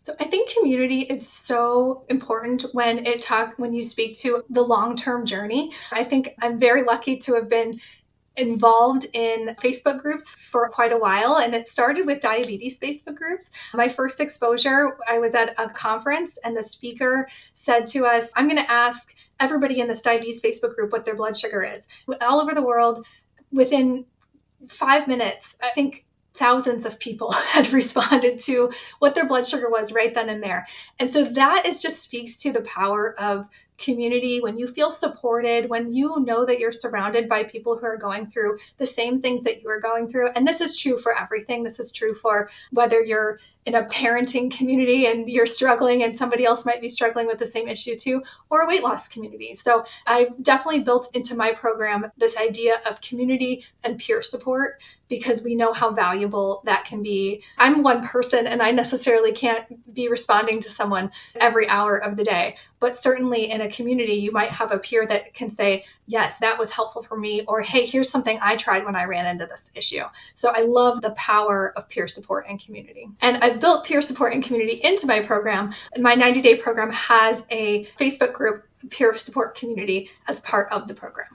So I think community is so important when you speak to the long-term journey. I think I'm very lucky to have been involved in Facebook groups for quite a while, and it started with diabetes Facebook groups. My first exposure, I was at a conference and the speaker said to us, I'm going to ask everybody in this diabetes Facebook group what their blood sugar is. All over the world, within 5 minutes, I think thousands of people had responded to what their blood sugar was right then and there. And so that is just speaks to the power of community. When you feel supported, when you know that you're surrounded by people who are going through the same things that you are going through. And this is true for everything. This is true for whether you're in a parenting community and you're struggling and somebody else might be struggling with the same issue too, or a weight loss community. So I've definitely built into my program this idea of community and peer support because we know how valuable that can be. I'm one person and I necessarily can't be responding to someone every hour of the day, but certainly in a community, you might have a peer that can say, yes, that was helpful for me, or hey, here's something I tried when I ran into this issue. So I love the power of peer support and community. And I've built peer support and community into my program. My 90-day program has a Facebook group, peer support community, as part of the program.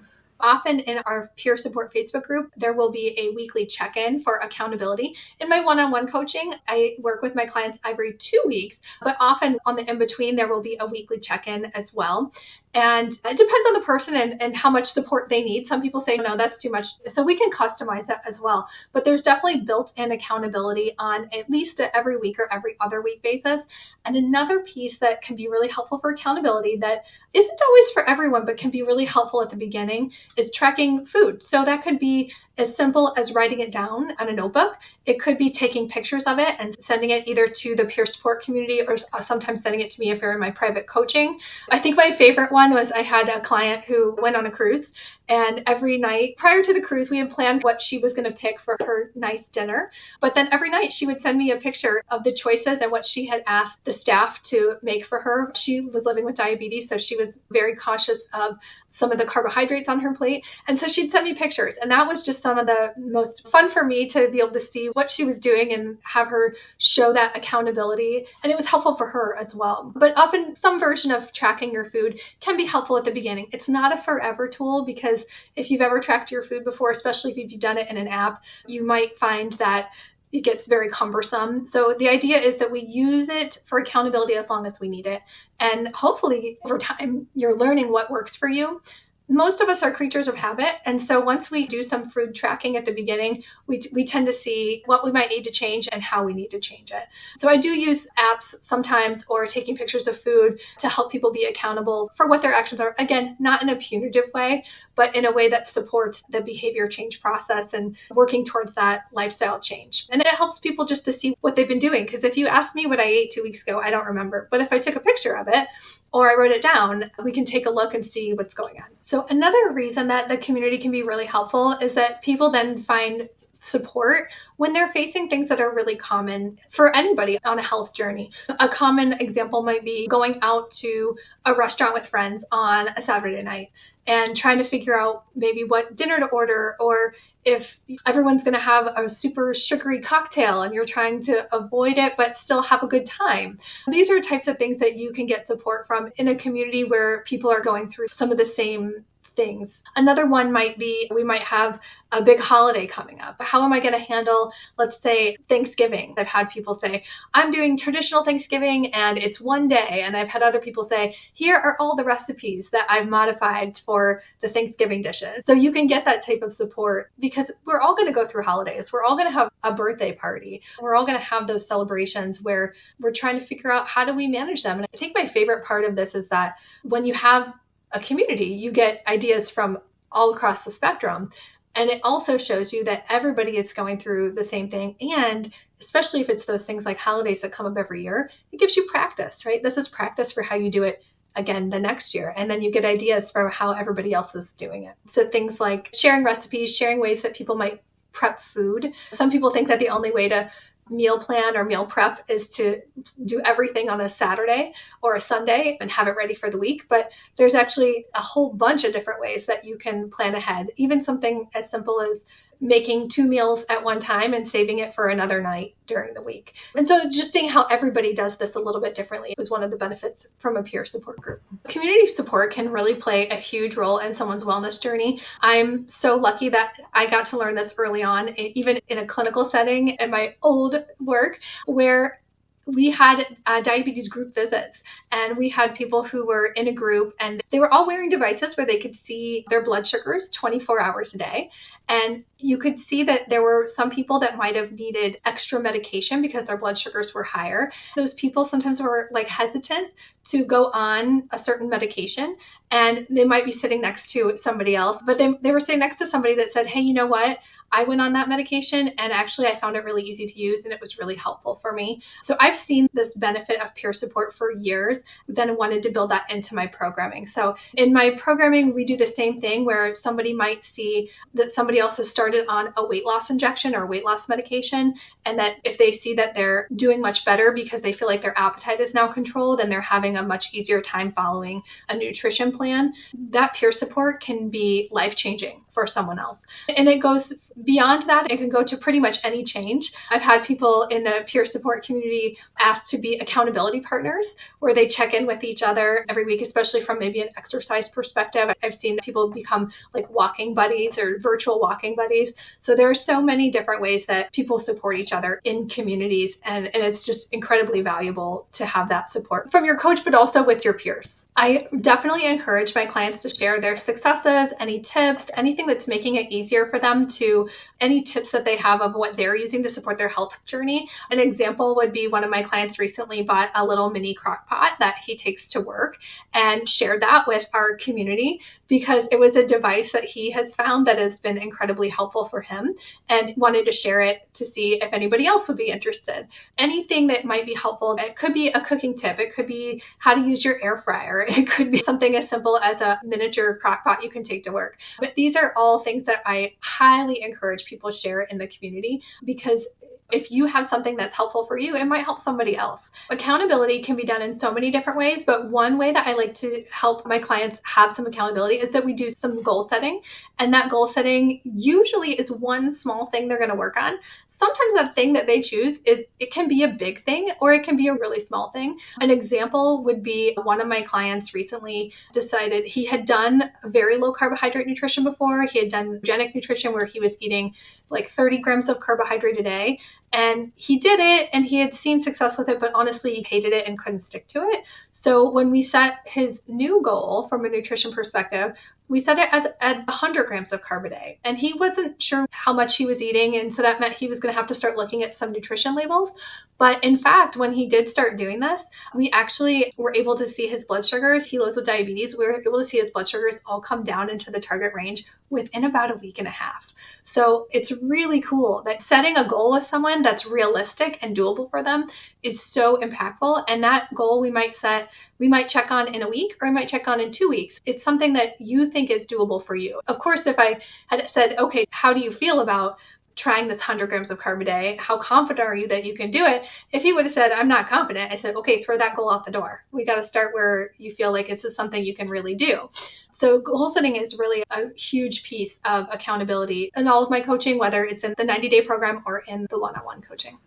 Often in our peer support Facebook group, there will be a weekly check-in for accountability. In my one-on-one coaching, I work with my clients every 2 weeks, but often on the in-between, there will be a weekly check-in as well. And it depends on the person and how much support they need. Some people say, no, that's too much. So we can customize that as well. But there's definitely built-in accountability on at least every week or every other week basis. And another piece that can be really helpful for accountability that isn't always for everyone, but can be really helpful at the beginning is tracking food. So that could be as simple as writing it down on a notebook. It could be taking pictures of it and sending it either to the peer support community or sometimes sending it to me if you're in my private coaching. I think my favorite one was I had a client who went on a cruise, and every night prior to the cruise, we had planned what she was going to pick for her nice dinner. But then every night she would send me a picture of the choices and what she had asked the staff to make for her. She was living with diabetes, so she was very cautious of some of the carbohydrates on her plate. And so she'd send me pictures. And that was just some of the most fun for me to be able to see what she was doing and have her show that accountability. And it was helpful for her as well. But often some version of tracking your food can be helpful at the beginning. It's not a forever tool because if you've ever tracked your food before, especially if you've done it in an app, you might find that it gets very cumbersome. So the idea is that we use it for accountability as long as we need it. And hopefully over time, you're learning what works for you. Most of us are creatures of habit. And so once we do some food tracking at the beginning, we tend to see what we might need to change and how we need to change it. So I do use apps sometimes or taking pictures of food to help people be accountable for what their actions are. Again, not in a punitive way, but in a way that supports the behavior change process and working towards that lifestyle change. And it helps people just to see what they've been doing. Because if you asked me what I ate 2 weeks ago, I don't remember. But if I took a picture of it, or I wrote it down, we can take a look and see what's going on. So another reason that the community can be really helpful is that people then find support when they're facing things that are really common for anybody on a health journey. A common example might be going out to a restaurant with friends on a Saturday night and trying to figure out maybe what dinner to order, or if everyone's going to have a super sugary cocktail and you're trying to avoid it but still have a good time. These are types of things that you can get support from in a community where people are going through some of the same things. Another one might be we might have a big holiday coming up. How am I going to handle, let's say, Thanksgiving? I've had people say, I'm doing traditional Thanksgiving and it's one day. And I've had other people say, here are all the recipes that I've modified for the Thanksgiving dishes. So you can get that type of support because we're all going to go through holidays. We're all going to have a birthday party. We're all going to have those celebrations where we're trying to figure out how do we manage them. And I think my favorite part of this is that when you have a community, you get ideas from all across the spectrum. And it also shows you that everybody is going through the same thing. And especially if it's those things like holidays that come up every year, it gives you practice, right? This is practice for how you do it again the next year. And then you get ideas for how everybody else is doing it. So things like sharing recipes, sharing ways that people might prep food. Some people think that the only way to meal plan or meal prep is to do everything on a Saturday or a Sunday and have it ready for the week. But there's actually a whole bunch of different ways that you can plan ahead. Even something as simple as making 2 meals at one time and saving it for another night during the week. And so just seeing how everybody does this a little bit differently was one of the benefits from a peer support group. Community support can really play a huge role in someone's wellness journey. I'm so lucky that I got to learn this early on, even in a clinical setting in my old work, where we had diabetes group visits, and we had people who were in a group and they were all wearing devices where they could see their blood sugars 24 hours a day. And you could see that there were some people that might have needed extra medication because their blood sugars were higher. Those people sometimes were like hesitant to go on a certain medication, and they might be sitting next to somebody else, but they were sitting next to somebody that said, hey, you know what? I went on that medication and actually I found it really easy to use and it was really helpful for me. So I've seen this benefit of peer support for years, then wanted to build that into my programming. So in my programming, we do the same thing where somebody might see that somebody else has started on a weight loss injection or weight loss medication, and that if they see that they're doing much better because they feel like their appetite is now controlled and they're having a much easier time following a nutrition plan, that peer support can be life-changing for someone else. And it goes beyond that. It can go to pretty much any change. I've had people in the peer support community asked to be accountability partners, where they check in with each other every week, especially from maybe an exercise perspective. I've seen people become like walking buddies or virtual walking buddies. So there are so many different ways that people support each other in communities. And it's just incredibly valuable to have that support from your coach, but also with your peers. I definitely encourage my clients to share their successes, any tips, anything that's making it easier for them, to any tips that they have of what they're using to support their health journey. An example would be one of my clients recently bought a little mini crock pot that he takes to work and shared that with our community because it was a device that he has found that has been incredibly helpful for him, and wanted to share it to see if anybody else would be interested. Anything that might be helpful. It could be a cooking tip. It could be how to use your air fryer. It could be something as simple as a miniature crock pot you can take to work. But these are all things that I highly encourage people share in the community, because if you have something that's helpful for you, it might help somebody else. Accountability can be done in so many different ways, but one way that I like to help my clients have some accountability is that we do some goal setting. And that goal setting usually is one small thing they're going to work on. Sometimes that thing that they choose it can be a big thing or it can be a really small thing. An example would be one of my clients recently decided he had done very low carbohydrate nutrition before. He had done ketogenic nutrition where he was eating like 30 grams of carbohydrate a day. And he did it and he had seen success with it, but honestly, he hated it and couldn't stick to it. So when we set his new goal from a nutrition perspective, we set it as at 100 grams of carb a day. And he wasn't sure how much he was eating. And so that meant he was going to have to start looking at some nutrition labels. But in fact, when he did start doing this, we actually were able to see his blood sugars. He lives with diabetes. We were able to see his blood sugars all come down into the target range within about a week and a half. So it's really cool that setting a goal with someone that's realistic and doable for them is so impactful. And that goal we might check on in a week, or we might check on in 2 weeks. It's something that you think is doable for you. Of course, if I had said, okay, how do you feel about trying this 100 grams of carb a day? How confident are you that you can do it? If he would have said, I'm not confident, I said, okay, throw that goal out the door. We got to start where you feel like this is something you can really do. So goal setting is really a huge piece of accountability in all of my coaching, whether it's in the 90-day program or in the one-on-one coaching.